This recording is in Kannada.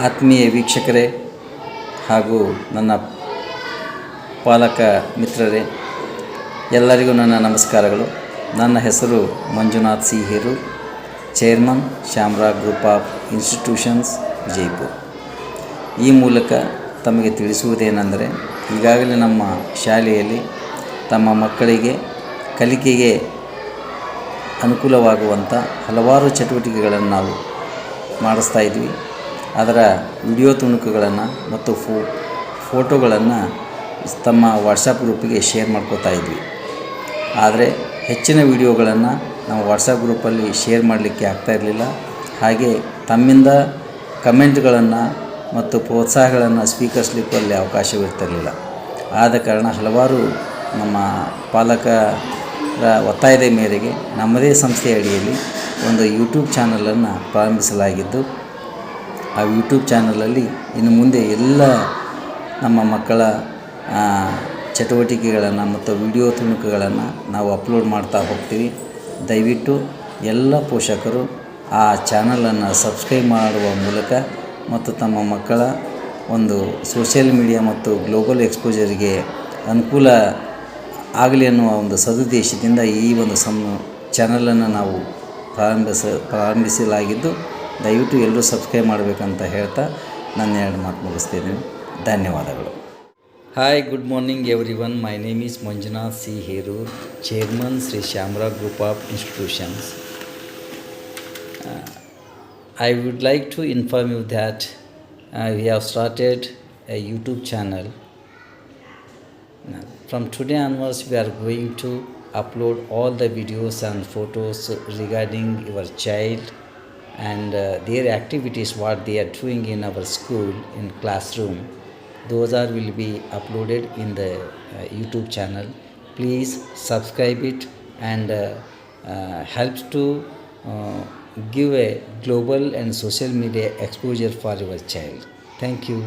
ಆತ್ಮೀಯ ವೀಕ್ಷಕರೇ ಹಾಗೂ ನನ್ನ ಪಾಲಕ ಮಿತ್ರರೇ, ಎಲ್ಲರಿಗೂ ನನ್ನ ನಮಸ್ಕಾರಗಳು. ನನ್ನ ಹೆಸರು Manjunath C Heroor, chairman Shyamarag group of institutions, Jaipur. ಈ ಮೂಲಕ ತಮಗೆ ತಿಳಿಸುವುದೇನೆಂದರೆ, ಈಗಾಗಲೇ ನಮ್ಮ ಶಾಲೆಯಲ್ಲಿ ತಮ್ಮ ಮಕ್ಕಳಿಗೆ ಕಲಿಕೆಗೆ ಅನುಕೂಲವಾಗುವಂಥ ಹಲವಾರು ಚಟುವಟಿಕೆಗಳನ್ನು ನಾವು ಮಾಡಿಸ್ತಾ ಇದ್ವಿ. ಅದರ ವಿಡಿಯೋ ತುಣುಕುಗಳನ್ನು ಮತ್ತು ಫೋಟೋಗಳನ್ನು ತಮ್ಮ ವಾಟ್ಸಪ್ ಗ್ರೂಪಿಗೆ ಶೇರ್ ಮಾಡ್ಕೋತಾ ಇದ್ವಿ. ಆದರೆ ಹೆಚ್ಚಿನ ವಿಡಿಯೋಗಳನ್ನು ನಾವು ವಾಟ್ಸಪ್ ಗ್ರೂಪಲ್ಲಿ ಶೇರ್ ಮಾಡಲಿಕ್ಕೆ ಆಗ್ತಾಯಿರಲಿಲ್ಲ. ಹಾಗೆ ತಮ್ಮಿಂದ ಕಮೆಂಟ್ಗಳನ್ನು ಮತ್ತು ಪ್ರೋತ್ಸಾಹಗಳನ್ನು ಸ್ವೀಕರಿಸಲಿಕ್ಕಲ್ಲಿ ಅವಕಾಶವಿರ್ತಿರಲಿಲ್ಲ. ಆದ ಕಾರಣ ಹಲವಾರು ನಮ್ಮ ಪಾಲಕರ ಒತ್ತಾಯದ ಮೇರೆಗೆ ನಮ್ಮದೇ ಸಂಸ್ಥೆಯ ಅಡಿಯಲ್ಲಿ ಒಂದು ಯೂಟ್ಯೂಬ್ ಚಾನಲನ್ನು ಪ್ರಾರಂಭಿಸಲಾಗಿದ್ದು, ಆ ಯೂಟ್ಯೂಬ್ ಚಾನಲಲ್ಲಿ ಇನ್ನು ಮುಂದೆ ಎಲ್ಲ ನಮ್ಮ ಮಕ್ಕಳ ಚಟುವಟಿಕೆಗಳನ್ನು ಮತ್ತು ವಿಡಿಯೋ ತುಣುಕುಗಳನ್ನು ನಾವು ಅಪ್ಲೋಡ್ ಮಾಡ್ತಾ ಹೋಗ್ತೀವಿ. ದಯವಿಟ್ಟು ಎಲ್ಲ ಪೋಷಕರು ಆ ಚಾನಲನ್ನು ಸಬ್ಸ್ಕ್ರೈಬ್ ಮಾಡುವ ಮೂಲಕ ಮತ್ತು ತಮ್ಮ ಮಕ್ಕಳ ಒಂದು ಸೋಷಿಯಲ್ ಮೀಡಿಯಾ ಮತ್ತು ಗ್ಲೋಬಲ್ ಎಕ್ಸ್ಪೋಜರಿಗೆ ಅನುಕೂಲ ಆಗಲಿ ಅನ್ನುವ ಒಂದು ಸದುದ್ದೇಶದಿಂದ ಈ ಒಂದು ಚಾನಲನ್ನು ನಾವು ಪ್ರಾರಂಭಿಸಲಾಗಿದ್ದು, ದಯವಿಟ್ಟು ಎಲ್ಲರೂ ಸಬ್ಸ್ಕ್ರೈಬ್ ಮಾಡಬೇಕಂತ ಹೇಳ್ತಾ ನನ್ನ 2 ಮಾತು ಮುಗಿಸ್ತಿದ್ದೀನಿ. ಧನ್ಯವಾದಗಳು. Hi, good morning everyone. My name is Manjunath C Heroor, chairman Shri Shyamarag group of institutions. I would like to inform you that we have started a YouTube channel. From today onwards, we are going to upload all the videos and photos regarding your child and their activities, what they are doing in our school, in classroom. Those will be uploaded in the YouTube channel. Please subscribe it and help to give a global and social media exposure for your child. Thank you.